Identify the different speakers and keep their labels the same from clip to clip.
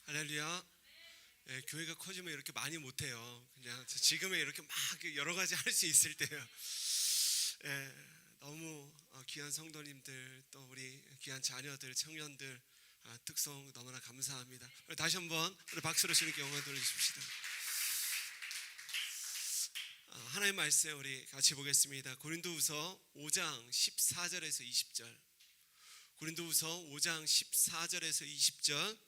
Speaker 1: 할렐루야. 교회가 커지면 이렇게 많이 못해요. 그냥 지금에 이렇게 막 여러 가지 할 수 있을 때요. 너무 귀한 성도님들, 또 우리 귀한 자녀들, 청년들 특성 너무나 감사합니다. 다시 한번 우리 박수로 주님께 영광 돌려주십시다. 하나님의 말씀 우리 같이 보겠습니다. 고린도후서 5장 14절에서 20절. 고린도후서 5장 14절에서 20절.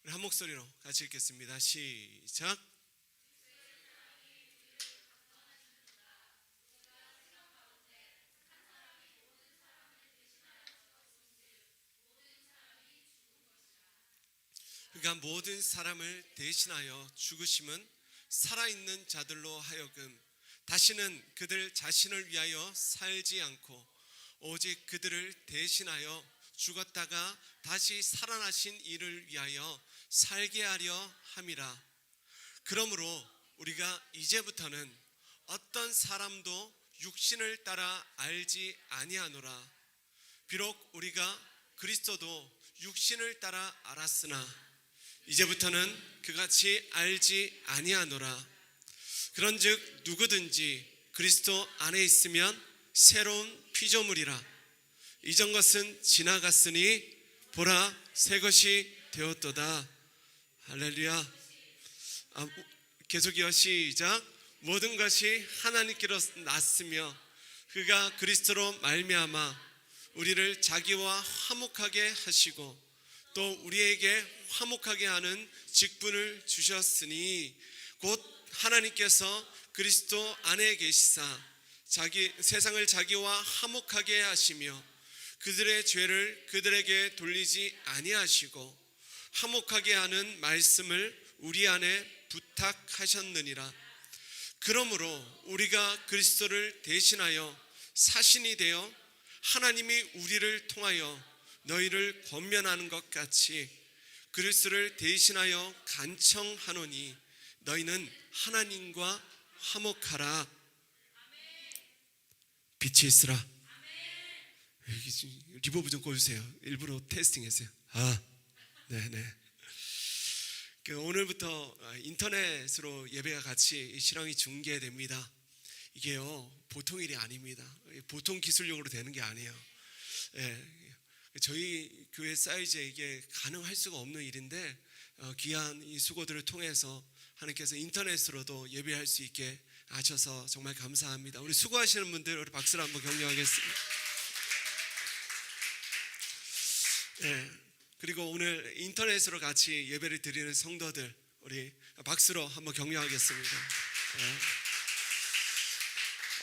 Speaker 1: 우리 한 목소리로 같이 읽겠습니다. 시작. 그가 모든 사람을 대신하여 죽으심은 살아있는 자들로 하여금 다시는 그들 자신을 위하여 살지 않고 오직 그들을 대신하여 죽었다가 다시 살아나신 이를 위하여 살게 하려 함이라. 그러므로 우리가 이제부터는 어떤 사람도 육신을 따라 알지 아니하노라. 비록 우리가 그리스도도 육신을 따라 알았으나 이제부터는 그같이 알지 아니하노라. 그런즉 누구든지 그리스도 안에 있으면 새로운 피조물이라. 이전 것은 지나갔으니 보라 새 것이 되었도다. 할렐루야. 계속이요. 시작. 모든 것이 하나님께로 났으며 그가 그리스도로 말미암아 우리를 자기와 화목하게 하시고 또 우리에게 화목하게 하는 직분을 주셨으니 곧 하나님께서 그리스도 안에 계시사 세상을 자기와 화목하게 하시며 그들의 죄를 그들에게 돌리지 아니하시고 화목하게 하는 말씀을 우리 안에 부탁하셨느니라. 그러므로 우리가 그리스도를 대신하여 사신이 되어 하나님이 우리를 통하여 너희를 권면하는 것 같이 그리스도를 대신하여 간청하노니 너희는 하나님과 화목하라. 빛이 있으라. 리버브 좀 꺼주세요. 일부러 테스팅했어요. 네네. 오늘부터 인터넷으로 예배가 같이 실황이 중계됩니다. 이게요 보통 일이 아닙니다. 보통 기술력으로 되는 게 아니에요. 저희 교회 사이즈에 이게 가능할 수가 없는 일인데 귀한 이 수고들을 통해서 하나님께서 인터넷으로도 예배할 수 있게 하셔서 정말 감사합니다. 우리 수고하시는 분들 우리 박수로 한번 격려하겠습니다. 그리고 오늘 인터넷으로 같이 예배를 드리는 성도들 우리 박수로 한번 격려하겠습니다.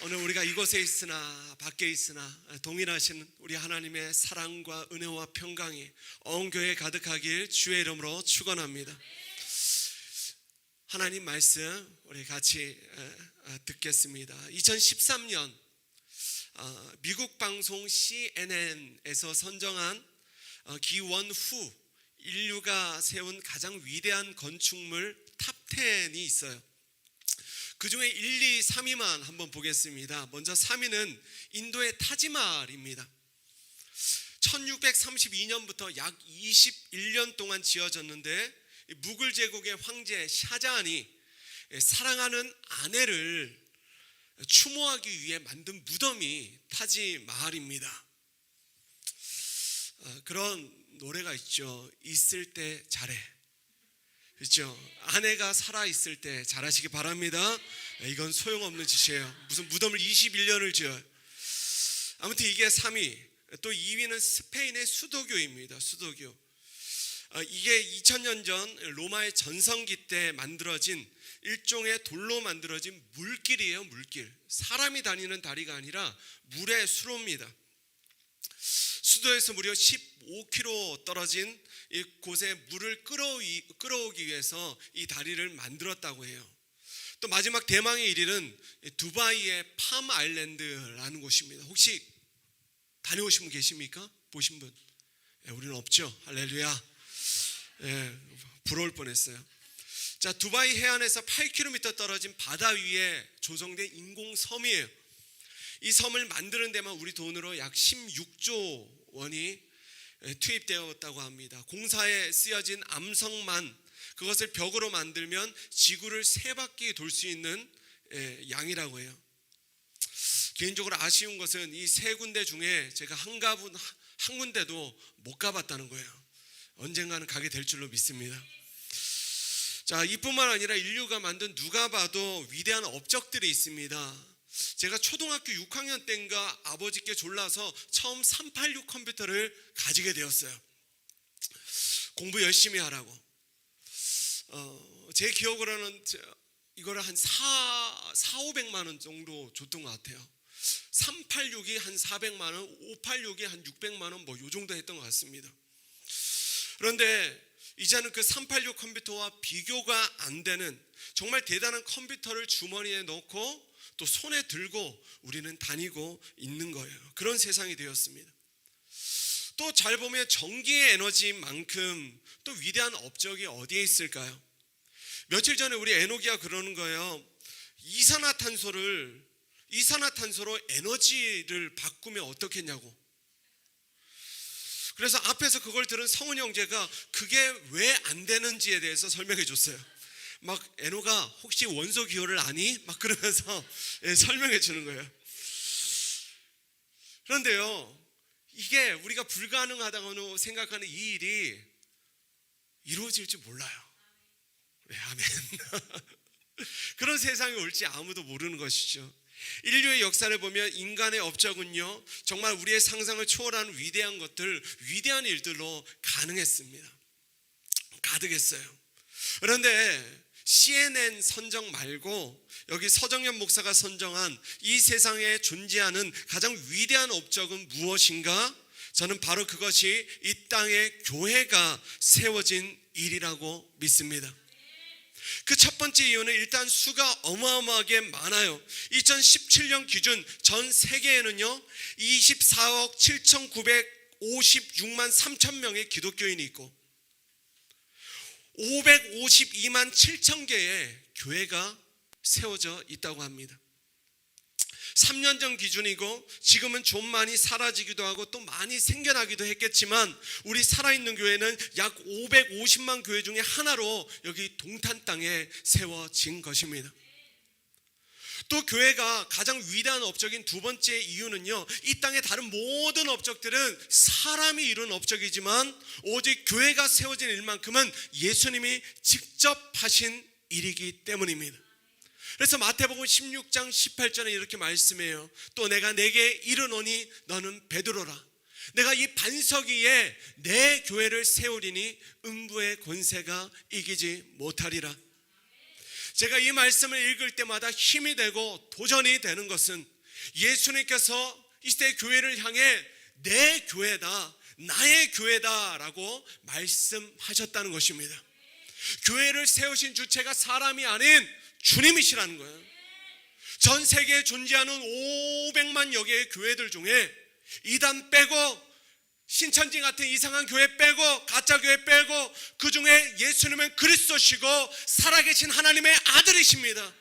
Speaker 1: 오늘 우리가 이곳에 있으나 밖에 있으나 동일하신 우리 하나님의 사랑과 은혜와 평강이 온 교회에 가득하길 주의 이름으로 축원합니다. 하나님 말씀 우리 같이 듣겠습니다. 2013년 미국 방송 CNN에서 선정한 기원 후 인류가 세운 가장 위대한 건축물 탑 10이 있어요. 그 중에 1, 2, 3위만 한번 보겠습니다. 먼저 3위는 인도의 타지마할입니다. 1632년부터 약 21년 동안 지어졌는데 무굴 제국의 황제 샤자한이 사랑하는 아내를 추모하기 위해 만든 무덤이 타지마할입니다. 그런 노래가 있죠. 있을 때 잘해. 그렇죠? 아내가 살아있을 때 잘하시기 바랍니다. 이건 소용없는 짓이에요. 무슨 무덤을 21년을 지어요. 아무튼 이게 3위. 또 2위는 스페인의 수도교입니다. 수도교. 이게 2000년 전 로마의 전성기 때 만들어진 일종의 돌로 만들어진 물길이에요. 물길. 사람이 다니는 다리가 아니라 물의 수로입니다. 수도에서 무려 15km 떨어진 이곳에 물을 끌어오기 위해서 이 다리를 만들었다고 해요. 또 마지막 대망의 1위는 두바이의 팜 아일랜드라는 곳입니다. 혹시 다녀오신 분 계십니까? 보신 분? 우리는 없죠. 할렐루야. 부러울 뻔했어요. 자, 두바이 해안에서 8km 떨어진 바다 위에 조성된 인공섬이에요. 이 섬을 만드는 데만 우리 돈으로 약 16조 원이 투입되었다고 합니다. 공사에 쓰여진 암석만, 그것을 벽으로 만들면 지구를 3바퀴 돌 수 있는 양이라고 해요. 개인적으로 아쉬운 것은 이 3군데 중에 제가 한 군데도 못 가봤다는 거예요. 언젠가는 가게 될 줄로 믿습니다. 자, 이뿐만 아니라 인류가 만든 누가 봐도 위대한 업적들이 있습니다. 제가 초등학교 6학년 때인가 아버지께 졸라서 처음 386 컴퓨터를 가지게 되었어요. 공부 열심히 하라고. 제 기억으로는 이거를 한 400~500만 원 정도 줬던 것 같아요. 386이 한 400만 원, 586이 한 600만 원, 뭐 요 정도 했던 것 같습니다. 그런데 이제는 그 386 컴퓨터와 비교가 안 되는 정말 대단한 컴퓨터를 주머니에 넣고 또 손에 들고 우리는 다니고 있는 거예요. 그런 세상이 되었습니다. 또 잘 보면 전기의 에너지만큼 또 위대한 업적이 어디에 있을까요? 며칠 전에 우리 에노기가 그러는 거예요. 이산화탄소로 에너지를 바꾸면 어떻겠냐고. 그래서 앞에서 그걸 들은 성은 형제가 그게 왜 안 되는지에 대해서 설명해 줬어요. 막 에노가 혹시 원소 기호를 아니? 막 그러면서 설명해 주는 거예요. 그런데요, 이게 우리가 불가능하다고 생각하는 이 일이 이루어질 줄 몰라요. 네, 아멘. 그런 세상이 올지 아무도 모르는 것이죠. 인류의 역사를 보면 인간의 업적은요, 정말 우리의 상상을 초월하는 위대한 것들, 위대한 일들로 가능했습니다. 가득했어요. 그런데 CNN 선정 말고 여기 서정현 목사가 선정한 이 세상에 존재하는 가장 위대한 업적은 무엇인가? 저는 바로 그것이 이 땅에 교회가 세워진 일이라고 믿습니다. 그 첫 번째 이유는 일단 수가 어마어마하게 많아요. 2017년 기준 전 세계에는요 24억 7,956만 3천 명의 기독교인이 있고 552만 7천 개의 교회가 세워져 있다고 합니다. 3년 전 기준이고 지금은 좀 많이 사라지기도 하고 또 많이 생겨나기도 했겠지만 우리 살아있는 교회는 약 550만 교회 중에 하나로 여기 동탄 땅에 세워진 것입니다. 또 교회가 가장 위대한 업적인 두 번째 이유는요, 이 땅의 다른 모든 업적들은 사람이 이룬 업적이지만 오직 교회가 세워진 일만큼은 예수님이 직접 하신 일이기 때문입니다. 그래서 마태복음 16장 18절에 이렇게 말씀해요. 또 내가 내게 이르노니 너는 베드로라. 내가 이 반석 위에 내 교회를 세우리니 음부의 권세가 이기지 못하리라. 제가 이 말씀을 읽을 때마다 힘이 되고 도전이 되는 것은 예수님께서 이 시대 교회를 향해 내 교회다, 나의 교회다라고 말씀하셨다는 것입니다. 교회를 세우신 주체가 사람이 아닌 주님이시라는 거예요. 전 세계에 존재하는 500만여 개의 교회들 중에 이단 빼고 신천지 같은 이상한 교회 빼고 가짜 교회 빼고 그 중에 예수님은 그리스도시고 살아계신 하나님의 아들이십니다.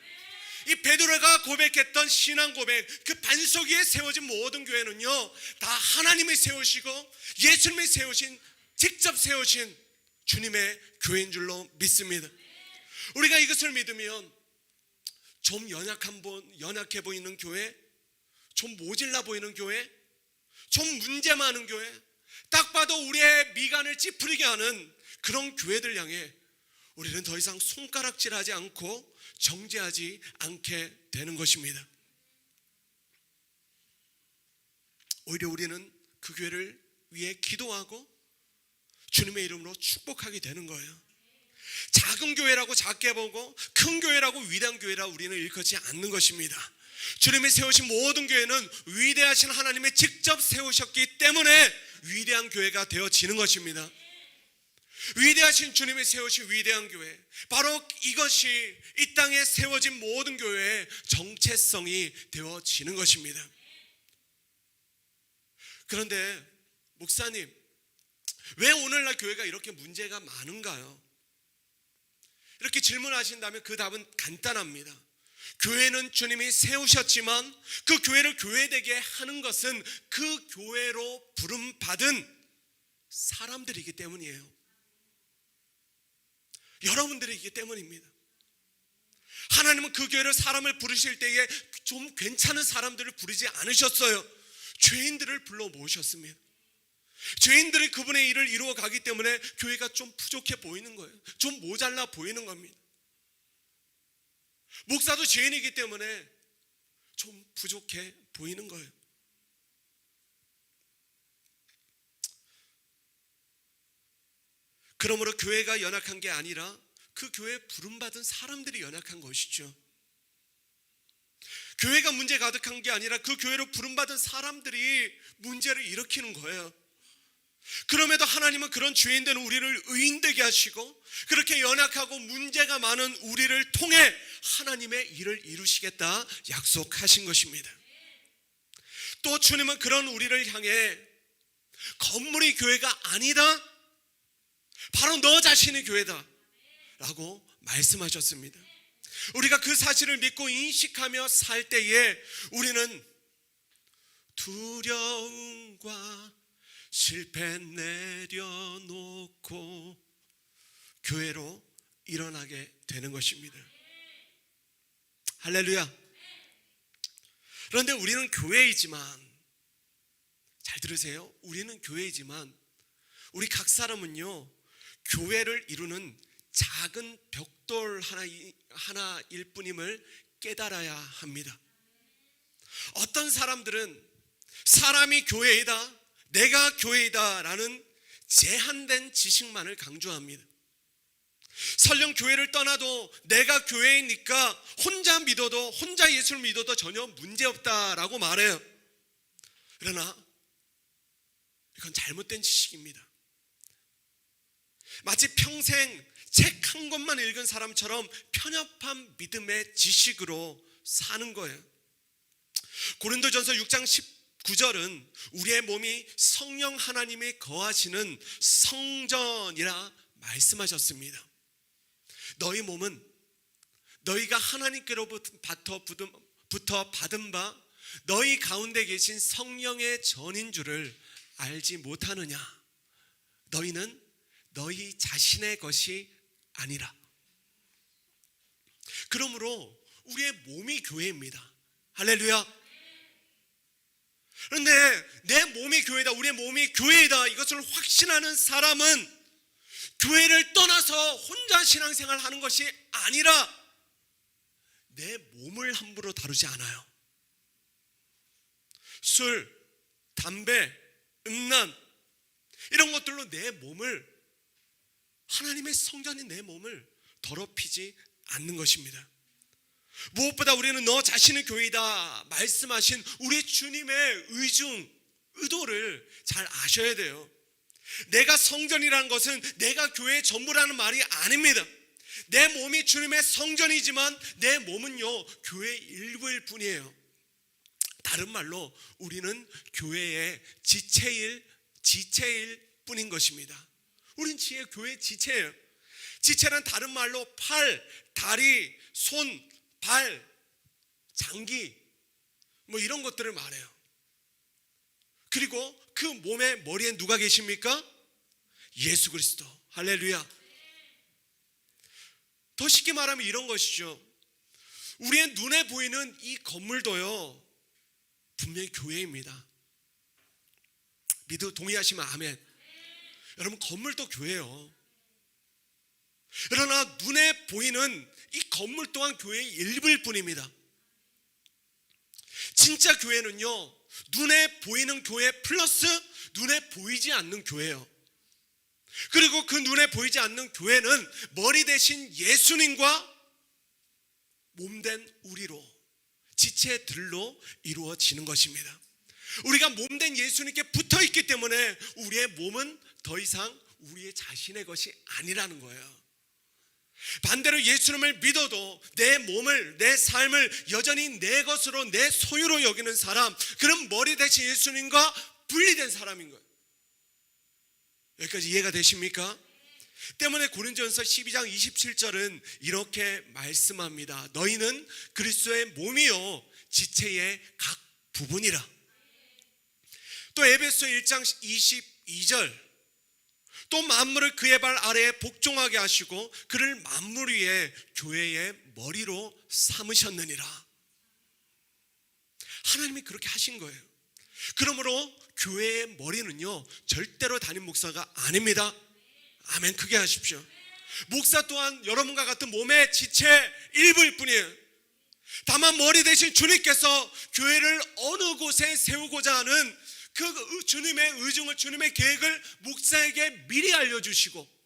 Speaker 1: 이 베드로가 고백했던 신앙 고백, 그 반석 위에 세워진 모든 교회는요 다 하나님이 세우시고 예수님이 세우신, 직접 세우신 주님의 교회인 줄로 믿습니다. 우리가 이것을 믿으면 좀 연약해 보이는 교회, 좀 모질라 보이는 교회, 좀 문제 많은 교회, 딱 봐도 우리의 미간을 찌푸리게 하는 그런 교회들 향해 우리는 더 이상 손가락질하지 않고 정죄하지 않게 되는 것입니다. 오히려 우리는 그 교회를 위해 기도하고 주님의 이름으로 축복하게 되는 거예요. 작은 교회라고 작게 보고 큰 교회라고 위대한 교회라 우리는 일컫지 않는 것입니다. 주님이 세우신 모든 교회는 위대하신 하나님이 직접 세우셨기 때문에 위대한 교회가 되어지는 것입니다. 위대하신 주님이 세우신 위대한 교회, 바로 이것이 이 땅에 세워진 모든 교회의 정체성이 되어지는 것입니다. 그런데 목사님, 왜 오늘날 교회가 이렇게 문제가 많은가요? 이렇게 질문하신다면 그 답은 간단합니다. 교회는 주님이 세우셨지만 그 교회를 교회되게 하는 것은 그 교회로 부름받은 사람들이기 때문이에요. 여러분들이기 때문입니다. 하나님은 그 교회를 사람을 부르실 때에 좀 괜찮은 사람들을 부르지 않으셨어요. 죄인들을 불러 모으셨습니다. 죄인들이 그분의 일을 이루어 가기 때문에 교회가 좀 부족해 보이는 거예요. 좀 모자라 보이는 겁니다. 목사도 죄인이기 때문에 좀 부족해 보이는 거예요. 그러므로 교회가 연약한 게 아니라 그 교회에 부름받은 사람들이 연약한 것이죠. 교회가 문제 가득한 게 아니라 그 교회로 부름받은 사람들이 문제를 일으키는 거예요. 그럼에도 하나님은 그런 죄인된 우리를 의인되게 하시고 그렇게 연약하고 문제가 많은 우리를 통해 하나님의 일을 이루시겠다 약속하신 것입니다. 또 주님은 그런 우리를 향해 건물이 교회가 아니다, 바로 너 자신이 교회다 라고 말씀하셨습니다. 우리가 그 사실을 믿고 인식하며 살 때에 우리는 두려움과 실패 내려놓고 교회로 일어나게 되는 것입니다. 할렐루야. 그런데 우리는 교회이지만, 잘 들으세요, 우리는 교회이지만 우리 각 사람은요 교회를 이루는 작은 벽돌 하나일 뿐임을 깨달아야 합니다. 어떤 사람들은 사람이 교회이다, 내가 교회이다 라는 제한된 지식만을 강조합니다. 설령 교회를 떠나도 내가 교회이니까 혼자 믿어도, 혼자 예수를 믿어도 전혀 문제없다라고 말해요. 그러나 이건 잘못된 지식입니다. 마치 평생 책 한 권만 읽은 사람처럼 편협한 믿음의 지식으로 사는 거예요. 고린도전서 6장 19절은 우리의 몸이 성령 하나님이 거하시는 성전이라 말씀하셨습니다. 너희 몸은 너희가 하나님께로부터 받은 바 너희 가운데 계신 성령의 전인 줄을 알지 못하느냐. 너희는 너희 자신의 것이 아니라. 그러므로 우리의 몸이 교회입니다. 할렐루야. 그런데 내 몸이 교회다, 우리의 몸이 교회이다, 이것을 확신하는 사람은 교회를 떠나서 혼자 신앙생활을 하는 것이 아니라 내 몸을 함부로 다루지 않아요. 술, 담배, 음란 이런 것들로 내 몸을, 하나님의 성전인 내 몸을 더럽히지 않는 것입니다. 무엇보다 우리는 너 자신의 교회이다 말씀하신 우리 주님의 의도를 잘 아셔야 돼요. 내가 성전이라는 것은 내가 교회의 전부라는 말이 아닙니다. 내 몸이 주님의 성전이지만 내 몸은요 교회의 일부일 뿐이에요. 다른 말로 우리는 교회의 지체일 뿐인 것입니다. 우린 교회의 지체예요. 지체는 다른 말로 팔, 다리, 손, 발, 장기 뭐 이런 것들을 말해요. 그리고 그 몸의 머리에 누가 계십니까? 예수 그리스도. 할렐루야. 더 쉽게 말하면 이런 것이죠. 우리의 눈에 보이는 이 건물도요 분명히 교회입니다. 동의하시면 아멘. 여러분, 건물도 교회예요. 그러나 눈에 보이는 이 건물 또한 교회의 일부일 뿐입니다. 진짜 교회는요 눈에 보이는 교회 플러스 눈에 보이지 않는 교회예요. 그리고 그 눈에 보이지 않는 교회는 머리 대신 예수님과 몸된 우리로, 지체들로 이루어지는 것입니다. 우리가 몸된 예수님께 붙어있기 때문에 우리의 몸은 더 이상 우리의 자신의 것이 아니라는 거예요. 반대로 예수님을 믿어도 내 몸을, 내 삶을 여전히 내 것으로, 내 소유로 여기는 사람, 그런 머리 대신 예수님과 분리된 사람인 거예요. 여기까지 이해가 되십니까? 때문에 고린도전서 12장 27절은 이렇게 말씀합니다. 너희는 그리스도의 몸이요 지체의 각 부분이라. 또 에베소 1장 22절 또 만물을 그의 발 아래에 복종하게 하시고 그를 만물 위에 교회의 머리로 삼으셨느니라. 하나님이 그렇게 하신 거예요. 그러므로 교회의 머리는요, 절대로 담임 목사가 아닙니다. 아멘. 크게 하십시오. 목사 또한 여러분과 같은 몸의 지체 일부일 뿐이에요. 다만 머리 대신 주님께서 교회를 어느 곳에 세우고자 하는 그 주님의 의중을, 주님의 계획을 목사에게 미리 알려주시고,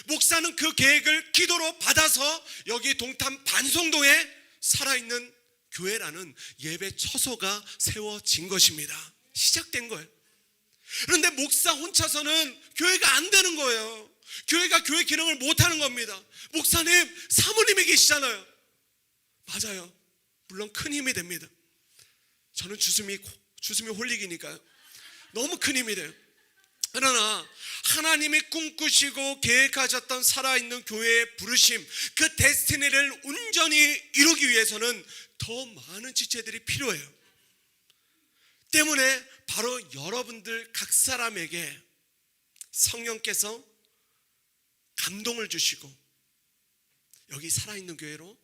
Speaker 1: 목사는 그 계획을 기도로 받아서 여기 동탄 반송동에 살아있는 교회라는 예배 처소가 세워진 것입니다. 시작된 거예요. 그런데 목사 혼자서는 교회가 안 되는 거예요. 교회가 교회 기능을 못하는 겁니다. 목사님, 사모님이 계시잖아요. 맞아요. 물론 큰 힘이 됩니다. 저는 주슴이 홀릭이니까요. 너무 큰 힘이 돼요. 그러나 하나님이 꿈꾸시고 계획하셨던 살아있는 교회의 부르심, 그 데스티니를 온전히 이루기 위해서는 더 많은 지체들이 필요해요. 때문에 바로 여러분들 각 사람에게 성령께서 감동을 주시고 여기 살아있는 교회로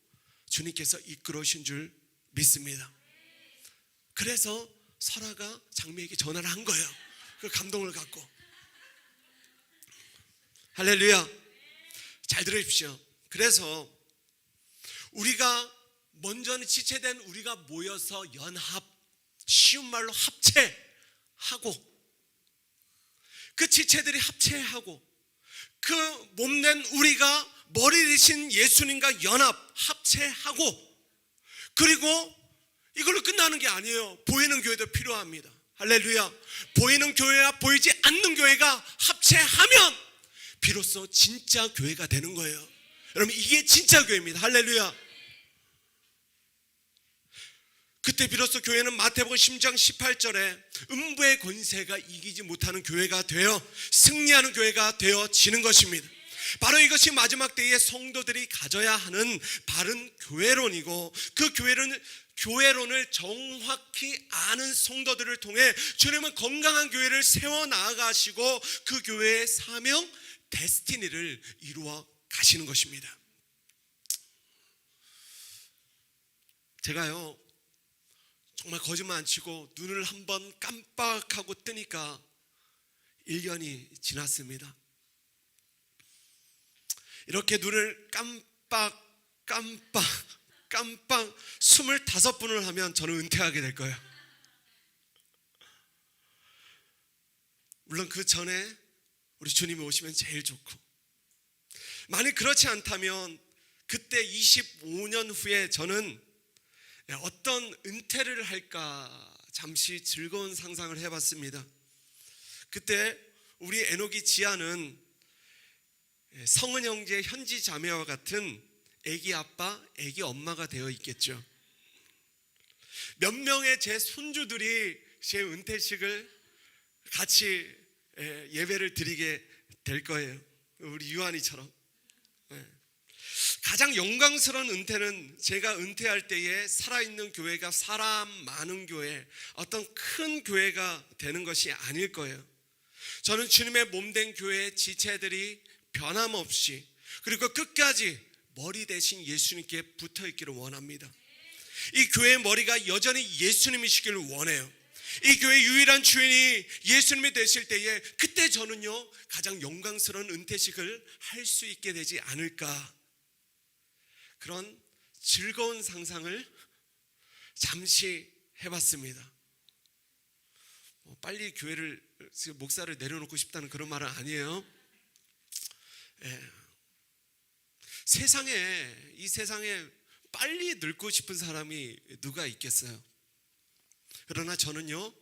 Speaker 1: 주님께서 이끌어 오신 줄 믿습니다. 그래서 설아가 장미에게 전화를 한 거예요. 그 감동을 갖고. 할렐루야. 잘 들으십시오. 그래서 우리가 먼저는 지체된 우리가 모여서 연합, 쉬운 말로 합체하고, 그 지체들이 합체하고, 그 몸낸 우리가 머리 되신 예수님과 연합, 합체하고, 그리고 이걸로 끝나는 게 아니에요. 보이는 교회도 필요합니다. 할렐루야. 보이는 교회와 보이지 않는 교회가 합체하면 비로소 진짜 교회가 되는 거예요. 여러분, 이게 진짜 교회입니다. 할렐루야. 그때 비로소 교회는 마태복음 10장 18절에 음부의 권세가 이기지 못하는 교회가 되어 승리하는 교회가 되어지는 것입니다. 바로 이것이 마지막 때에 성도들이 가져야 하는 바른 교회론이고, 그 교회론을 정확히 아는 성도들을 통해 주님은 건강한 교회를 세워나가시고 그 교회의 사명, 데스티니를 이루어 가시는 것입니다. 제가요, 정말 거짓말 안 치고 눈을 한번 깜빡하고 뜨니까 1년이 지났습니다. 이렇게 눈을 깜빡 25번을 하면 저는 은퇴하게 될 거예요. 물론 그 전에 우리 주님이 오시면 제일 좋고, 만약 그렇지 않다면 그때 25년 후에 저는 어떤 은퇴를 할까 잠시 즐거운 상상을 해봤습니다. 그때 우리 에녹이 지아는 성은 형제, 현지 자매와 같은 애기 아빠, 애기 엄마가 되어 있겠죠. 몇 명의 제 손주들이 제 은퇴식을 같이 예배를 드리게 될 거예요. 우리 유한이처럼. 가장 영광스러운 은퇴는 제가 은퇴할 때에 살아있는 교회가 사람 많은 교회, 어떤 큰 교회가 되는 것이 아닐 거예요. 저는 주님의 몸된 교회의 지체들이 변함없이, 그리고 끝까지 머리 대신 예수님께 붙어있기를 원합니다. 이 교회의 머리가 여전히 예수님이시기를 원해요. 이 교회의 유일한 주인이 예수님이 되실 때에 그때 저는요, 가장 영광스러운 은퇴식을 할 수 있게 되지 않을까, 그런 즐거운 상상을 잠시 해봤습니다. 빨리 교회를, 목사를 내려놓고 싶다는 그런 말은 아니에요. 이 세상에 빨리 늙고 싶은 사람이 누가 있겠어요? 그러나 저는요,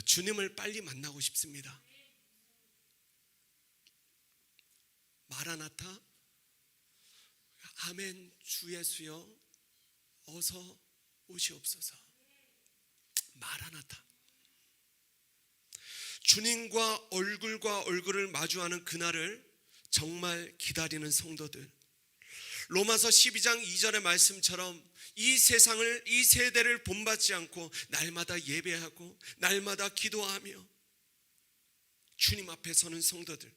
Speaker 1: 주님을 빨리 만나고 싶습니다. 마라나타, 아멘, 주 예수여 어서 오시옵소서. 마라나타. 주님과 얼굴을 마주하는 그날을 정말 기다리는 성도들, 로마서 12장 2절의 말씀처럼 이 세상을, 이 세대를 본받지 않고 날마다 예배하고 날마다 기도하며 주님 앞에 서는 성도들,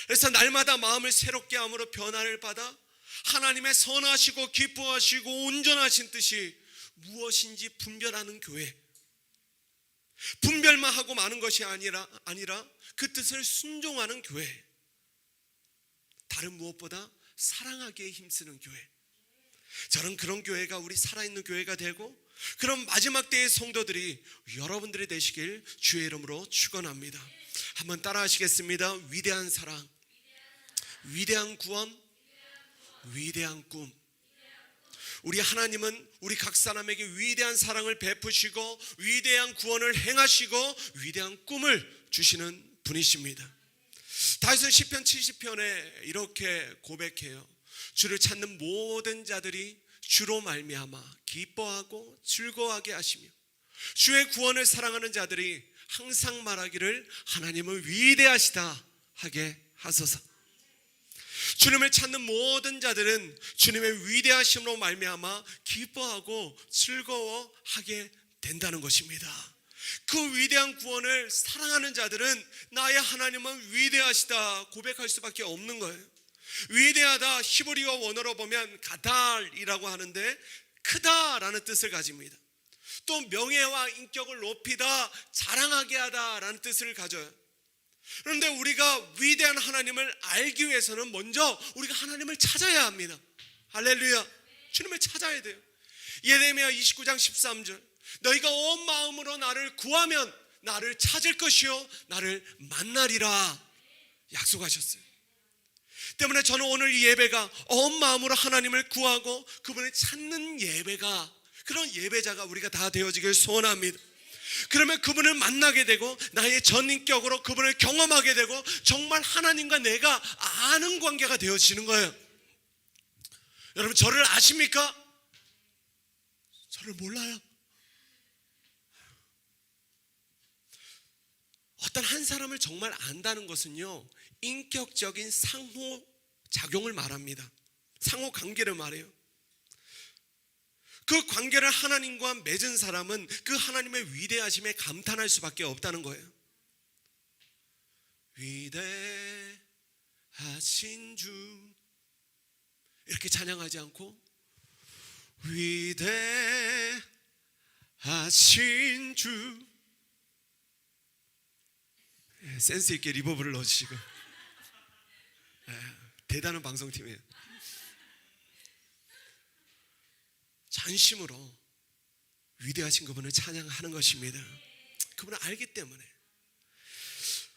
Speaker 1: 그래서 날마다 마음을 새롭게 함으로 변화를 받아 하나님의 선하시고 기뻐하시고 온전하신 뜻이 무엇인지 분별하는 교회, 분별만 하고 마는 것이 아니라 그 뜻을 순종하는 교회, 다른 무엇보다 사랑하기에 힘쓰는 교회. 저는 그런 교회가 우리 살아있는 교회가 되고 그런 마지막 때의 성도들이 여러분들이 되시길 주의 이름으로 축원합니다. 한번 따라 하시겠습니다. 위대한 사랑, 위대한 구원, 위대한 꿈. 우리 하나님은 우리 각 사람에게 위대한 사랑을 베푸시고 위대한 구원을 행하시고 위대한 꿈을 주시는 분이십니다. 다윗은 시편 70편에 이렇게 고백해요. 주를 찾는 모든 자들이 주로 말미암아 기뻐하고 즐거워하게 하시며 주의 구원을 사랑하는 자들이 항상 말하기를 하나님은 위대하시다 하게 하소서. 주님을 찾는 모든 자들은 주님의 위대하심으로 말미암아 기뻐하고 즐거워하게 된다는 것입니다. 그 위대한 구원을 사랑하는 자들은 나의 하나님은 위대하시다 고백할 수밖에 없는 거예요. 위대하다 히브리어 원어로 보면 가달이라고 하는데 크다라는 뜻을 가집니다. 또 명예와 인격을 높이다, 자랑하게 하다라는 뜻을 가져요. 그런데 우리가 위대한 하나님을 알기 위해서는 먼저 우리가 하나님을 찾아야 합니다. 할렐루야. 주님을 찾아야 돼요. 예레미야 29장 13절 너희가 온 마음으로 나를 구하면 나를 찾을 것이요 나를 만나리라 약속하셨어요. 때문에 저는 오늘 이 예배가 온 마음으로 하나님을 구하고 그분을 찾는 예배가, 그런 예배자가 우리가 다 되어지길 소원합니다. 그러면 그분을 만나게 되고 나의 전인격으로 그분을 경험하게 되고 정말 하나님과 내가 아는 관계가 되어지는 거예요. 여러분 저를 아십니까? 저를 몰라요. 어떤 한 사람을 정말 안다는 것은요 인격적인 상호작용을 말합니다. 상호관계를 말해요. 그 관계를 하나님과 맺은 사람은 그 하나님의 위대하심에 감탄할 수밖에 없다는 거예요. 위대하신 주 이렇게 찬양하지 않고 위대하신 주, 센스 있게 리버브를 넣어주시고, 대단한 방송팀이에요. 전심으로 위대하신 그분을 찬양하는 것입니다. 그분을 알기 때문에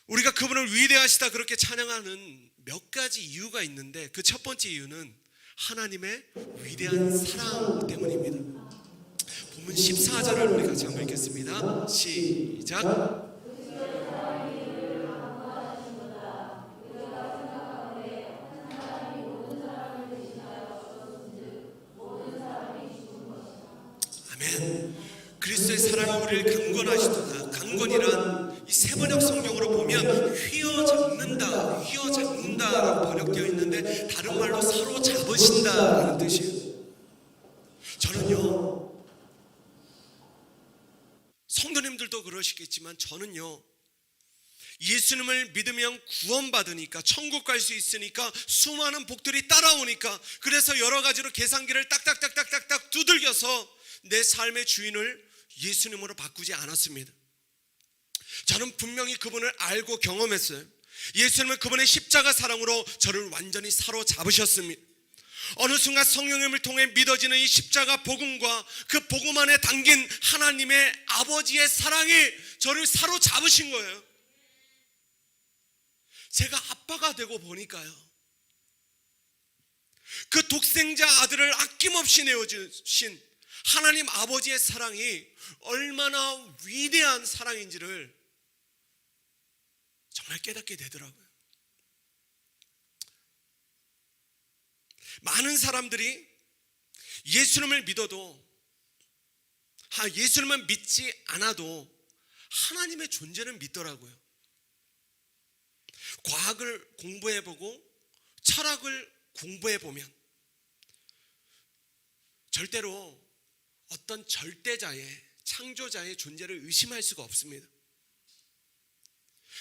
Speaker 1: 우리가 그분을 위대하시다 그렇게 찬양하는 몇 가지 이유가 있는데 그 첫 번째 이유는 하나님의 위대한 사랑 때문입니다. 본문 14절을 우리 같이 한번 읽겠습니다. 시작. 아멘. 그리스도의 사랑이 우리를 강권하시도다. 강권이란 이 세번역 성경으로 보면 휘어잡는다라고 번역되어 있는데 다른 말로 사로잡으신다라는 뜻이에요. 저는요, 성도님들도 그러시겠지만 저는요, 예수님을 믿으면 구원받으니까 천국 갈 수 있으니까 수많은 복들이 따라오니까 그래서 여러 가지로 계산기를 딱딱딱딱딱딱 두들겨서 내 삶의 주인을 예수님으로 바꾸지 않았습니다. 저는 분명히 그분을 알고 경험했어요. 예수님은 그분의 십자가 사랑으로 저를 완전히 사로잡으셨습니다. 어느 순간 성령님을 통해 믿어지는 이 십자가 복음과 그 복음 안에 담긴 하나님의 아버지의 사랑이 저를 사로잡으신 거예요. 제가 아빠가 되고 보니까요, 그 독생자 아들을 아낌없이 내어주신 하나님 아버지의 사랑이 얼마나 위대한 사랑인지를 정말 깨닫게 되더라고요. 많은 사람들이 예수님을 믿어도, 예수님을 믿지 않아도 하나님의 존재는 믿더라고요. 과학을 공부해보고 철학을 공부해보면 절대로 어떤 절대자의, 창조자의 존재를 의심할 수가 없습니다.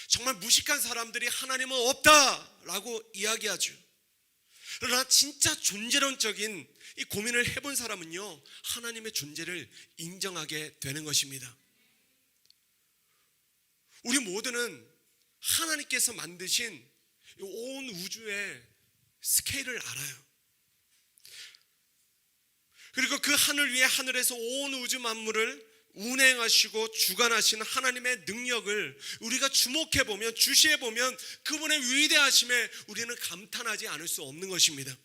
Speaker 1: 정말 무식한 사람들이 하나님은 없다라고 이야기하죠. 그러나 진짜 존재론적인 이 고민을 해본 사람은요, 하나님의 존재를 인정하게 되는 것입니다. 우리 모두는 하나님께서 만드신 온 우주의 스케일을 알아요. 그리고 그 하늘 위에 하늘에서 온 우주 만물을 운행하시고 주관하시는 하나님의 능력을 우리가 주목해보면, 주시해보면 그분의 위대하심에 우리는 감탄하지 않을 수 없는 것입니다.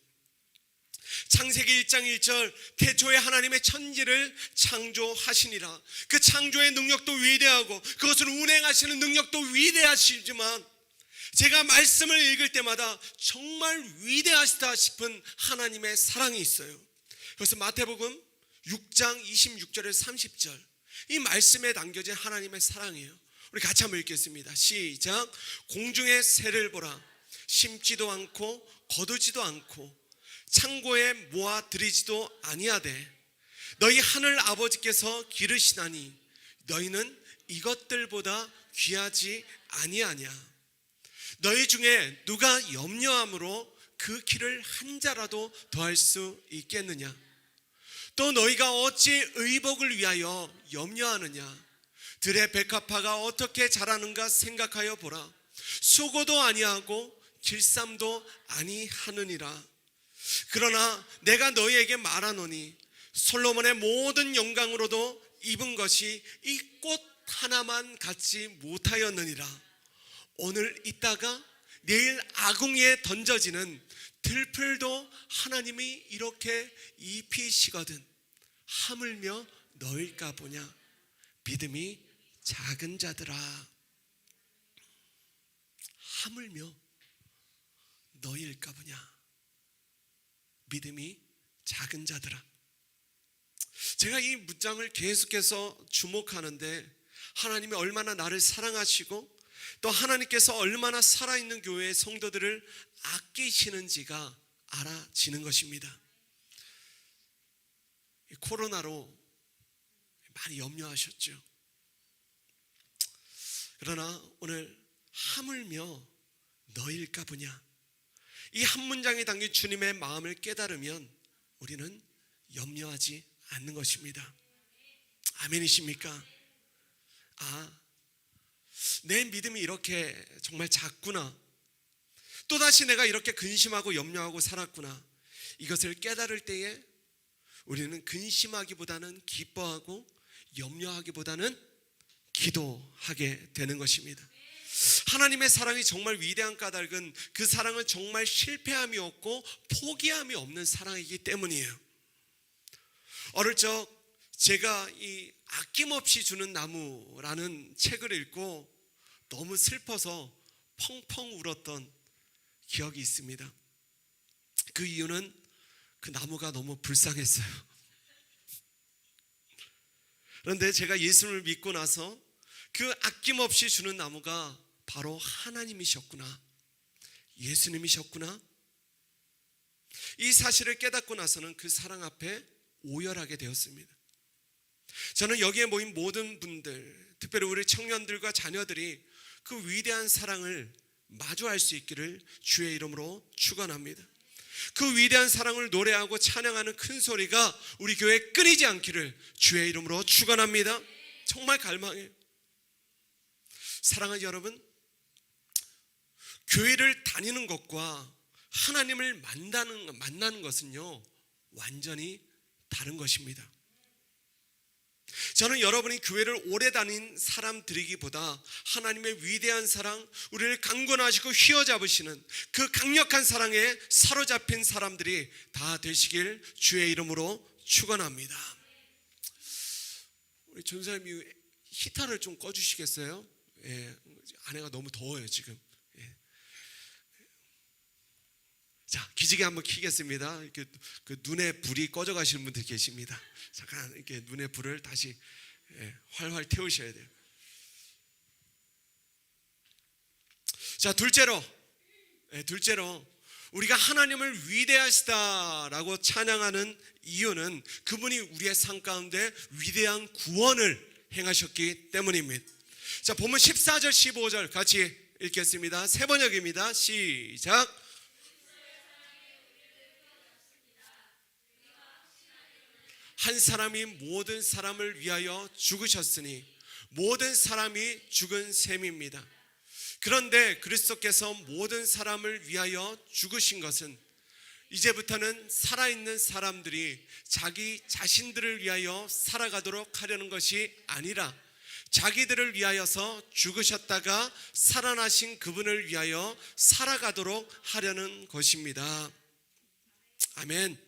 Speaker 1: 창세기 1장 1절 태초에 하나님의 천지를 창조하시니라. 그 창조의 능력도 위대하고 그것을 운행하시는 능력도 위대하시지만, 제가 말씀을 읽을 때마다 정말 위대하시다 싶은 하나님의 사랑이 있어요. 그래서 마태복음 6장 26절에서 30절, 이 말씀에 담겨진 하나님의 사랑이에요. 우리 같이 한번 읽겠습니다. 시작. 공중의 새를 보라. 심지도 않고 거두지도 않고 창고에 모아 들이지도 아니하되 너희 하늘 아버지께서 기르시나니 너희는 이것들보다 귀하지 아니하냐. 너희 중에 누가 염려함으로 그 키를 한 자라도 더할 수 있겠느냐. 또 너희가 어찌 의복을 위하여 염려하느냐. 들의 백합화가 어떻게 자라는가 생각하여 보라. 수고도 아니하고 길쌈도 아니하느니라. 그러나 내가 너희에게 말하노니 솔로몬의 모든 영광으로도 입은 것이 이 꽃 하나만 갖지 못하였느니라. 오늘 있다가 내일 아궁이에 던져지는 들풀도 하나님이 이렇게 입히시거든 하물며 너일까 보냐. 믿음이 작은 자들아. 하물며 너일까 보냐. 믿음이 작은 자들아. 제가 이 문장을 계속해서 주목하는데, 하나님이 얼마나 나를 사랑하시고 또 하나님께서 얼마나 살아있는 교회의 성도들을 아끼시는지가 알아지는 것입니다. 코로나로 많이 염려하셨죠. 그러나 오늘 하물며 너일까 보냐, 이 한 문장에 담긴 주님의 마음을 깨달으면 우리는 염려하지 않는 것입니다. 아멘이십니까? 내 믿음이 이렇게 정말 작구나, 또다시 내가 이렇게 근심하고 염려하고 살았구나, 이것을 깨달을 때에 우리는 근심하기보다는 기뻐하고 염려하기보다는 기도하게 되는 것입니다. 하나님의 사랑이 정말 위대한 까닭은 그 사랑은 정말 실패함이 없고 포기함이 없는 사랑이기 때문이에요. 어릴 적 제가 이 아낌없이 주는 나무라는 책을 읽고 너무 슬퍼서 펑펑 울었던 기억이 있습니다. 그 이유는 그 나무가 너무 불쌍했어요. 그런데 제가 예수님을 믿고 나서 그 아낌없이 주는 나무가 바로 하나님이셨구나, 예수님이셨구나, 이 사실을 깨닫고 나서는 그 사랑 앞에 오열하게 되었습니다. 저는 여기에 모인 모든 분들, 특별히 우리 청년들과 자녀들이 그 위대한 사랑을 마주할 수 있기를 주의 이름으로 축원합니다. 그 위대한 사랑을 노래하고 찬양하는 큰 소리가 우리 교회에 끊이지 않기를 주의 이름으로 축원합니다. 정말 갈망해요. 사랑하는 여러분, 교회를 다니는 것과 하나님을 만나는 것은요, 완전히 다른 것입니다. 저는 여러분이 교회를 오래 다닌 사람들이기보다 하나님의 위대한 사랑, 우리를 강권하시고 휘어잡으시는 그 강력한 사랑에 사로잡힌 사람들이 다 되시길 주의 이름으로 축원합니다. 우리 전사님이 히터를 좀 꺼주시겠어요? 예, 안에가 너무 더워요 지금. 예. 자, 기지개 한번 켜겠습니다. 이렇게 그 눈에 불이 꺼져 가시는 분들 계십니다. 잠깐 이렇게 눈에 불을 다시 활활 태우셔야 돼요. 자, 둘째로 우리가 하나님을 위대하시다라고 찬양하는 이유는 그분이 우리의 삶 가운데 위대한 구원을 행하셨기 때문입니다. 자, 본문 14절 15절 같이 읽겠습니다. 새 번역입니다. 시작. 한 사람이 모든 사람을 위하여 죽으셨으니 모든 사람이 죽은 셈입니다. 그런데 그리스도께서 모든 사람을 위하여 죽으신 것은 이제부터는 살아있는 사람들이 자기 자신들을 위하여 살아가도록 하려는 것이 아니라 자기들을 위하여서 죽으셨다가 살아나신 그분을 위하여 살아가도록 하려는 것입니다. 아멘.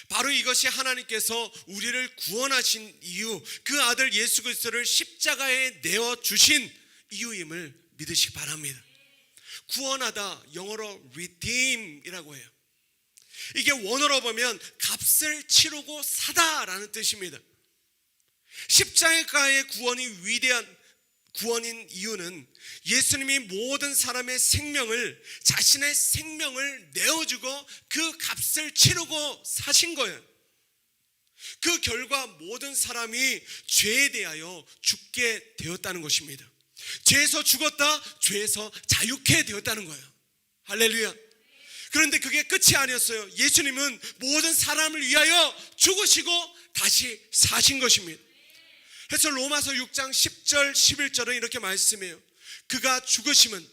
Speaker 1: 바로 이것이 하나님께서 우리를 구원하신 이유, 그 아들 예수 그리스도를 십자가에 내어주신 이유임을 믿으시기 바랍니다. 구원하다, 영어로 redeem이라고 해요. 이게 원어로 보면 값을 치르고 사다라는 뜻입니다. 십자가의 구원이 위대한 구원인 이유는 예수님이 모든 사람의 생명을, 자신의 생명을 내어주고 그 값을 치르고 사신 거예요. 그 결과 모든 사람이 죄에 대하여 죽게 되었다는 것입니다. 죄에서 죽었다, 죄에서 자유케 되었다는 거예요. 할렐루야. 그런데 그게 끝이 아니었어요. 예수님은 모든 사람을 위하여 죽으시고 다시 사신 것입니다. 그래서 로마서 6장 10절 11절은 이렇게 말씀해요. 그가 죽으심은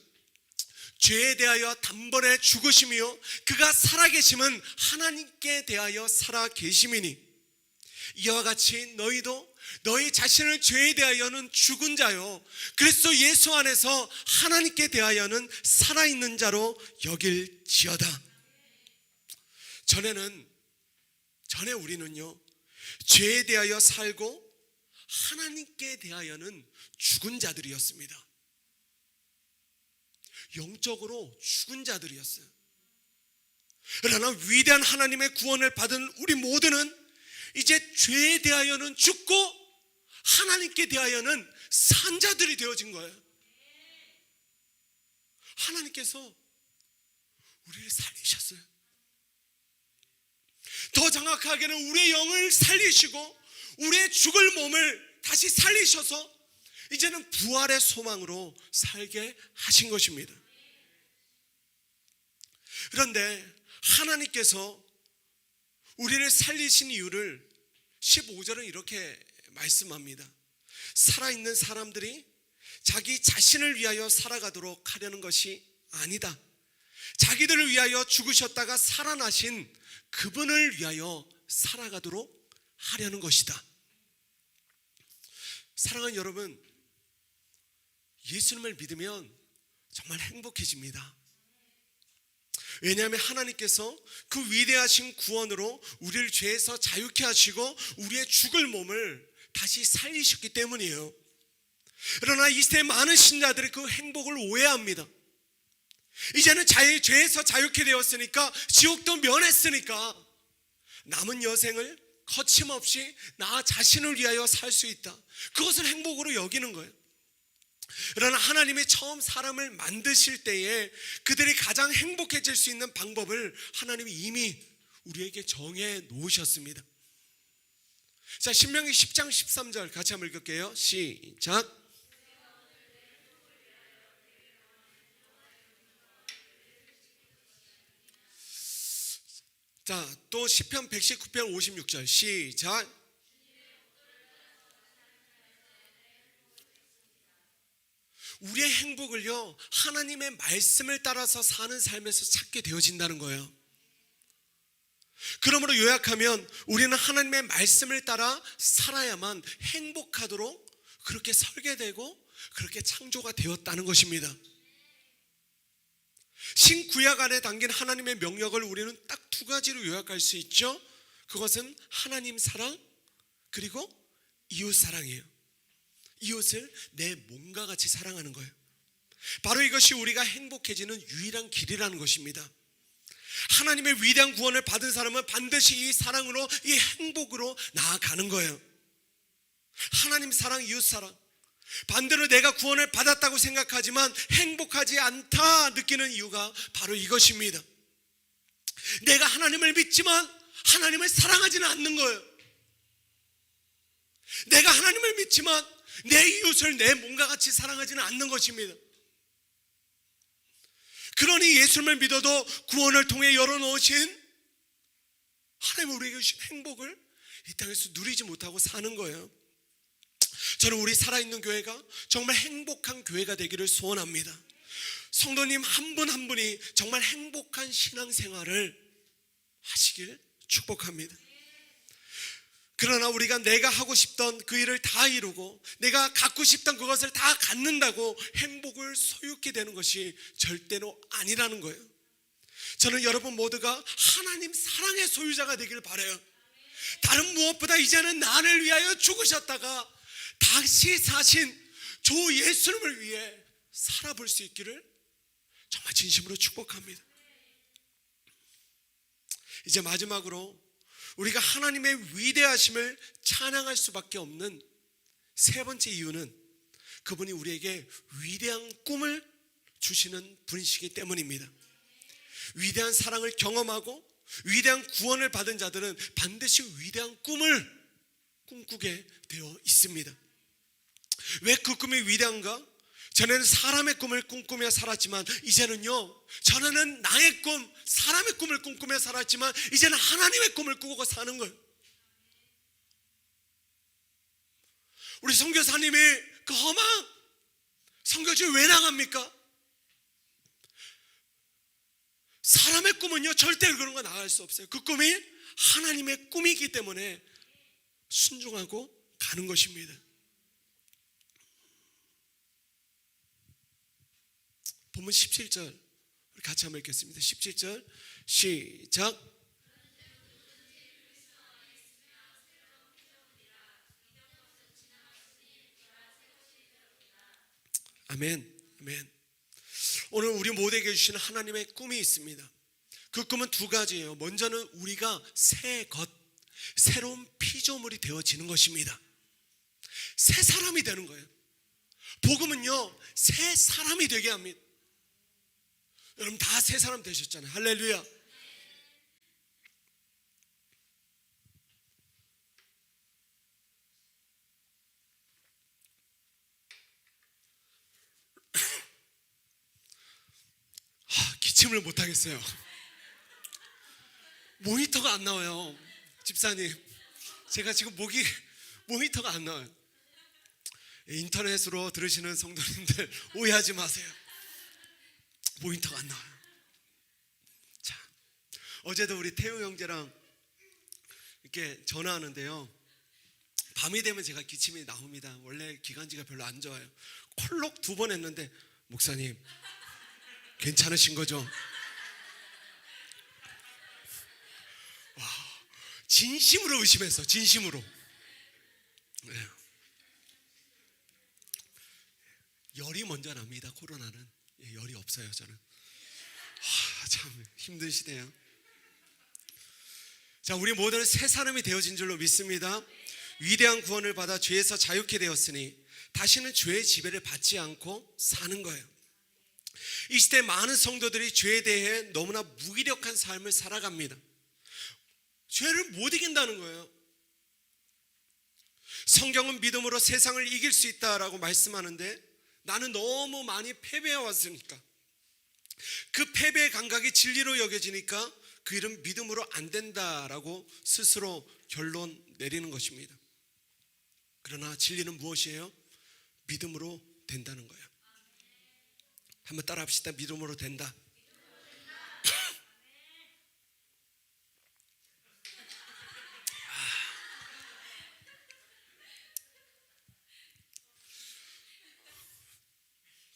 Speaker 1: 죄에 대하여 단번에 죽으심이요 그가 살아계심은 하나님께 대하여 살아계심이니 이와 같이 너희도 너희 자신을 죄에 대하여는 죽은 자요 그리스도 예수 안에서 하나님께 대하여는 살아있는 자로 여길지어다. 전에 우리는요 죄에 대하여 살고 하나님께 대하여는 죽은 자들이었습니다. 영적으로 죽은 자들이었어요. 그러나 위대한 하나님의 구원을 받은 우리 모두는 이제 죄에 대하여는 죽고 하나님께 대하여는 산 자들이 되어진 거예요. 하나님께서 우리를 살리셨어요. 더 정확하게는 우리의 영을 살리시고 우리의 죽을 몸을 다시 살리셔서 이제는 부활의 소망으로 살게 하신 것입니다. 그런데 하나님께서 우리를 살리신 이유를 15절은 이렇게 말씀합니다. 살아있는 사람들이 자기 자신을 위하여 살아가도록 하려는 것이 아니다. 자기들을 위하여 죽으셨다가 살아나신 그분을 위하여 살아가도록 하려는 것이다. 사랑하는 여러분, 예수님을 믿으면 정말 행복해집니다. 왜냐하면 하나님께서 그 위대하신 구원으로 우리를 죄에서 자유케 하시고 우리의 죽을 몸을 다시 살리셨기 때문이에요. 그러나 이 시대의 많은 신자들이 그 행복을 오해합니다. 이제는 죄에서 자유케 되었으니까, 지옥도 면했으니까 남은 여생을 거침없이 나 자신을 위하여 살 수 있다, 그것을 행복으로 여기는 거예요. 그러나 하나님이 처음 사람을 만드실 때에 그들이 가장 행복해질 수 있는 방법을 하나님이 이미 우리에게 정해 놓으셨습니다. 자, 신명기 10장 13절 같이 한번 읽을게요. 시작. 자, 또 시편 119편 56절 시작. 우리의 행복을요 하나님의 말씀을 따라서 사는 삶에서 찾게 되어진다는 거예요. 그러므로 요약하면 우리는 하나님의 말씀을 따라 살아야만 행복하도록 그렇게 설계되고 그렇게 창조가 되었다는 것입니다. 신구약 안에 담긴 하나님의 명령을 우리는 딱 두 가지로 요약할 수 있죠. 그것은 하나님 사랑 그리고 이웃 사랑이에요. 이웃을 내 몸과 같이 사랑하는 거예요. 바로 이것이 우리가 행복해지는 유일한 길이라는 것입니다. 하나님의 위대한 구원을 받은 사람은 반드시 이 사랑으로, 이 행복으로 나아가는 거예요. 하나님 사랑, 이웃 사랑. 반대로 내가 구원을 받았다고 생각하지만 행복하지 않다 느끼는 이유가 바로 이것입니다. 내가 하나님을 믿지만 하나님을 사랑하지는 않는 거예요. 내가 하나님을 믿지만 내 이웃을 내 몸과 같이 사랑하지는 않는 것입니다. 그러니 예수님을 믿어도 구원을 통해 열어놓으신 하나님 우리에게 주신 행복을 이 땅에서 누리지 못하고 사는 거예요. 저는 우리 살아있는 교회가 정말 행복한 교회가 되기를 소원합니다. 성도님 한 분 한 분이 정말 행복한 신앙생활을 하시길 축복합니다. 그러나 우리가 내가 하고 싶던 그 일을 다 이루고 내가 갖고 싶던 그것을 다 갖는다고 행복을 소유하게 되는 것이 절대로 아니라는 거예요. 저는 여러분 모두가 하나님 사랑의 소유자가 되기를 바라요. 다른 무엇보다 이제는 나를 위하여 죽으셨다가 다시 사신 주 예수님을 위해 살아볼 수 있기를 정말 진심으로 축복합니다. 이제 마지막으로 우리가 하나님의 위대하심을 찬양할 수밖에 없는 세 번째 이유는 그분이 우리에게 위대한 꿈을 주시는 분이시기 때문입니다. 위대한 사랑을 경험하고 위대한 구원을 받은 자들은 반드시 위대한 꿈을 꿈꾸게 되어 있습니다. 왜 그 꿈이 위대한가? 전에는 사람의 꿈을 꿈꾸며 살았지만 이제는요, 전에는 나의 꿈, 사람의 꿈을 꿈꾸며 살았지만 이제는 하나님의 꿈을 꾸고 사는 거예요. 우리 선교사님이 그 험한 선교지를 왜 나갑니까? 사람의 꿈은요 절대 그런 거 나갈 수 없어요. 그 꿈이 하나님의 꿈이기 때문에 순종하고 가는 것입니다. 본문 17절 우리 같이 한번 읽겠습니다. 17절 시작. 아멘. 아멘. 오늘 우리 모두에게 주시는 하나님의 꿈이 있습니다. 그 꿈은 두 가지예요. 먼저는 우리가 새 것, 새로운 피조물이 되어지는 것입니다. 새 사람이 되는 거예요. 복음은요 새 사람이 되게 합니다. 여러분 다 새 사람 되셨잖아요. 할렐루야. 기침을 못하겠어요. 모니터가 안 나와요. 집사님, 제가 지금 모니터가 안 나와요. 인터넷으로 들으시는 성도님들 오해하지 마세요. 모니터가 안 나와요. 자, 어제도 우리 태우 형제랑 이렇게 전화하는데요, 밤이 되면 제가 기침이 나옵니다. 원래 기관지가 별로 안 좋아요. 콜록 2번 했는데 목사님 괜찮으신 거죠? 와, 진심으로 의심했어. 진심으로. 네. 열이 먼저 납니다. 코로나는. 열이 없어요. 저는. 참 힘든 시대예요. 자, 우리 모두는 새 사람이 되어진 줄로 믿습니다. 위대한 구원을 받아 죄에서 자유케 되었으니 다시는 죄의 지배를 받지 않고 사는 거예요. 이 시대 많은 성도들이 죄에 대해 너무나 무기력한 삶을 살아갑니다. 죄를 못 이긴다는 거예요. 성경은 믿음으로 세상을 이길 수 있다라고 말씀하는데 나는 너무 많이 패배해 왔으니까, 그 패배의 감각이 진리로 여겨지니까 그 일은 믿음으로 안 된다라고 스스로 결론 내리는 것입니다. 그러나 진리는 무엇이에요? 믿음으로 된다는 거예요. 한번 따라 합시다. 믿음으로 된다.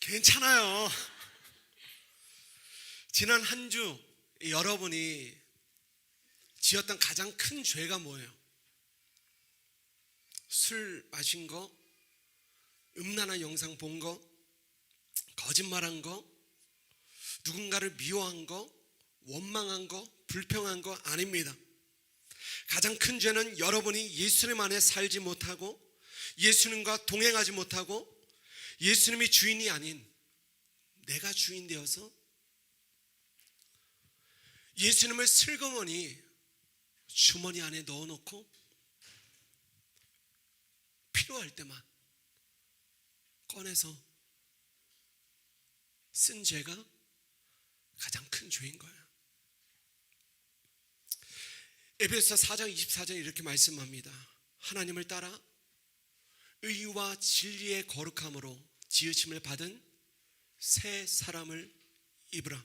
Speaker 1: 괜찮아요. 지난 한 주 여러분이 지었던 가장 큰 죄가 뭐예요? 술 마신 거, 음란한 영상 본 거, 거짓말한 거, 누군가를 미워한 거, 원망한 거, 불평한 거 아닙니다. 가장 큰 죄는 여러분이 예수님 안에 살지 못하고 예수님과 동행하지 못하고 예수님이 주인이 아닌 내가 주인 되어서 예수님을 슬그머니 주머니 안에 넣어놓고 필요할 때만 꺼내서 쓴 죄가 가장 큰 죄인 거예요. 에베소서 4장 24절에 이렇게 말씀합니다. 하나님을 따라 의와 진리의 거룩함으로 지으심을 받은 새 사람을 입으라.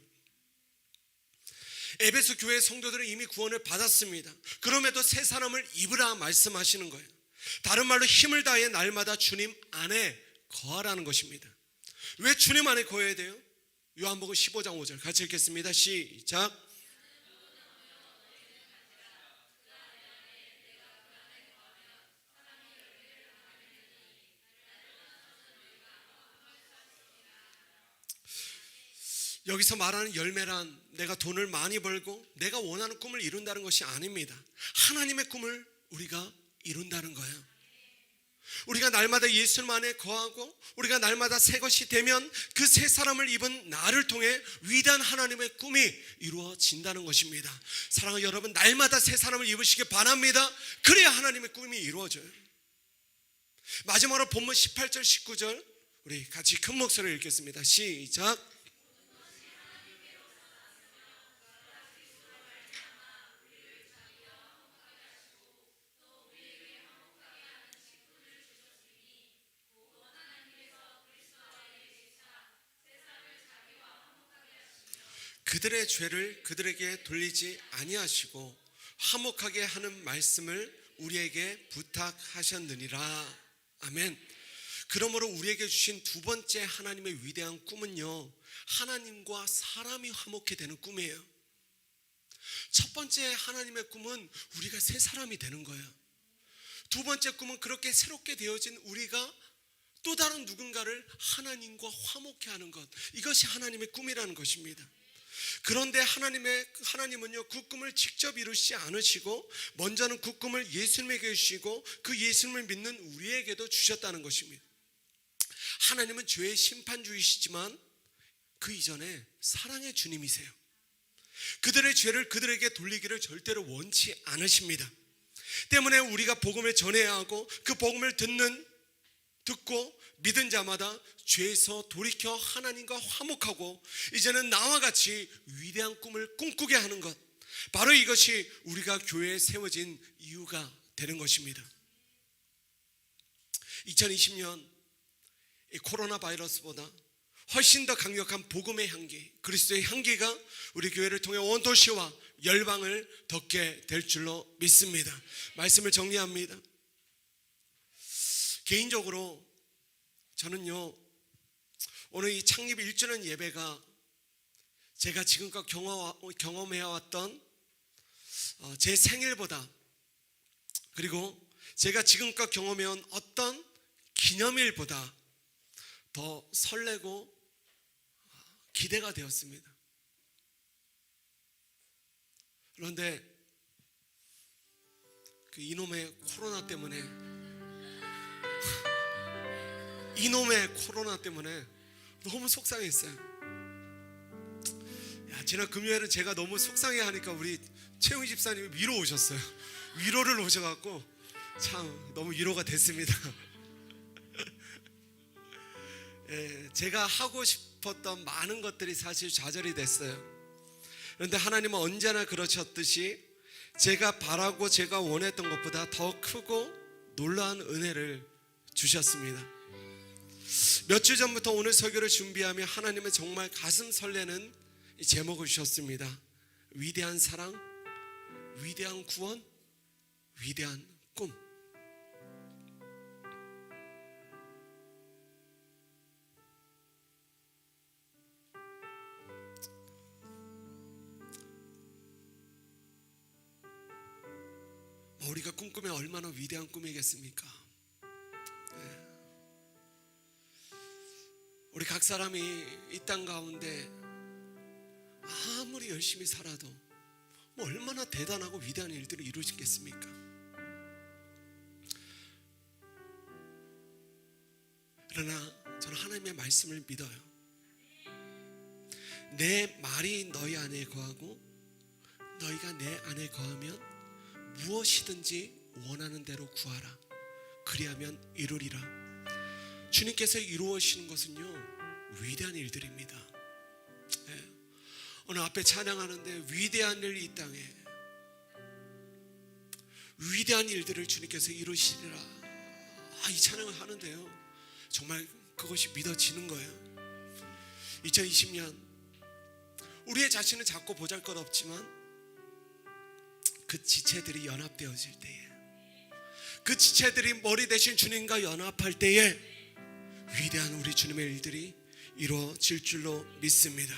Speaker 1: 에베소 교회 성도들은 이미 구원을 받았습니다. 그럼에도 새 사람을 입으라 말씀하시는 거예요. 다른 말로 힘을 다해 날마다 주님 안에 거하라는 것입니다. 왜 주님 안에 거해야 돼요? 요한복음 15장 5절 같이 읽겠습니다. 시작. 여기서 말하는 열매란 내가 돈을 많이 벌고 내가 원하는 꿈을 이룬다는 것이 아닙니다. 하나님의 꿈을 우리가 이룬다는 거예요. 우리가 날마다 예수님 안에 거하고 우리가 날마다 새 것이 되면 그 새 사람을 입은 나를 통해 위대한 하나님의 꿈이 이루어진다는 것입니다. 사랑하는 여러분, 날마다 새 사람을 입으시길 바랍니다. 그래야 하나님의 꿈이 이루어져요. 마지막으로 본문 18절 19절 우리 같이 큰 목소리로 읽겠습니다. 시작. 그들의 죄를 그들에게 돌리지 아니하시고 화목하게 하는 말씀을 우리에게 부탁하셨느니라. 아멘. 그러므로 우리에게 주신 두 번째 하나님의 위대한 꿈은요, 하나님과 사람이 화목해 되는 꿈이에요. 첫 번째 하나님의 꿈은 우리가 새 사람이 되는 거예요. 두 번째 꿈은 그렇게 새롭게 되어진 우리가 또 다른 누군가를 하나님과 화목해 하는 것, 이것이 하나님의 꿈이라는 것입니다. 그런데 하나님은요, 그 꿈을 직접 이루시지 않으시고 먼저는 그 꿈을 예수님에게 주시고 그 예수님을 믿는 우리에게도 주셨다는 것입니다. 하나님은 죄의 심판주이시지만 그 이전에 사랑의 주님이세요. 그들의 죄를 그들에게 돌리기를 절대로 원치 않으십니다. 때문에 우리가 복음을 전해야 하고 그 복음을 듣고 믿은 자마다 죄에서 돌이켜 하나님과 화목하고 이제는 나와 같이 위대한 꿈을 꿈꾸게 하는 것, 바로 이것이 우리가 교회에 세워진 이유가 되는 것입니다. 2020년 이 코로나 바이러스보다 훨씬 더 강력한 복음의 향기, 그리스도의 향기가 우리 교회를 통해 온 도시와 열방을 덮게 될 줄로 믿습니다. 말씀을 정리합니다. 개인적으로 저는요, 오늘 이 창립 1주년 예배가 제가 지금껏 경험해왔던 제 생일보다, 그리고 제가 지금껏 경험해온 어떤 기념일보다 더 설레고 기대가 되었습니다. 그런데 그 이놈의 코로나 때문에 너무 속상했어요. 지난 금요일은 제가 너무 속상해하니까 우리 최웅희 집사님이 위로 오셨어요. 위로를 오셔갖고 참 너무 위로가 됐습니다. 제가 하고 싶었던 많은 것들이 사실 좌절이 됐어요. 그런데 하나님은 언제나 그러셨듯이 제가 바라고 제가 원했던 것보다 더 크고 놀라운 은혜를 주셨습니다. 몇 주 전부터 오늘 설교를 준비하며 하나님은 정말 가슴 설레는 제목을 주셨습니다. 위대한 사랑, 위대한 구원, 위대한 꿈. 우리가 꿈꾸면 얼마나 위대한 꿈이겠습니까? 우리 각 사람이 이 땅 가운데 아무리 열심히 살아도 얼마나 대단하고 위대한 일들을 이루시겠습니까? 그러나 저는 하나님의 말씀을 믿어요. 내 말이 너희 안에 거하고 너희가 내 안에 거하면 무엇이든지 원하는 대로 구하라. 그리하면 이루리라. 주님께서 이루어지는 것은요 위대한 일들입니다. 예. 오늘 앞에 찬양하는데 위대한 일 이 땅에 위대한 일들을 주님께서 이루시리라. 이 찬양을 하는데요 정말 그것이 믿어지는 거예요. 2020년 우리의 자신은 작고 보잘것없지만 그 지체들이 연합되어질 때에, 그 지체들이 머리 대신 주님과 연합할 때에 위대한 우리 주님의 일들이 이루어질 줄로 믿습니다.